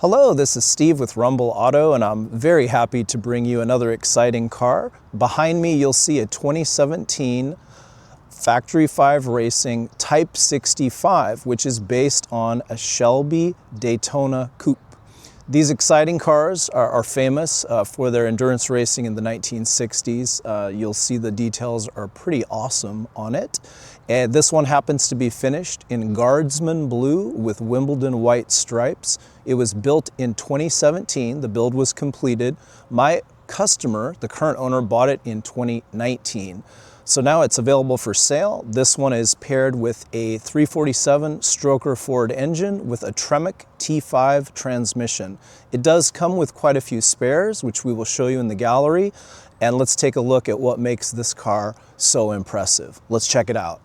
Hello, this is Steve with Rumble Auto, and I'm very happy to bring you another exciting car. Behind me, you'll see a 2017 Factory 5 Racing Type 65, which is based on a Shelby Daytona coupe. These exciting cars are famous for their endurance racing in the 1960s. You'll see the details are pretty awesome on it. And this one happens to be finished in Guardsman blue with Wimbledon white stripes. It was built in 2017. The build was completed. My customer, the current owner, bought it in 2019. So now it's available for sale. This one is paired with a 347 stroker Ford engine with a Tremec T5 transmission. It does come with quite a few spares, which we will show you in the gallery. And let's take a look at what makes this car so impressive. Let's check it out.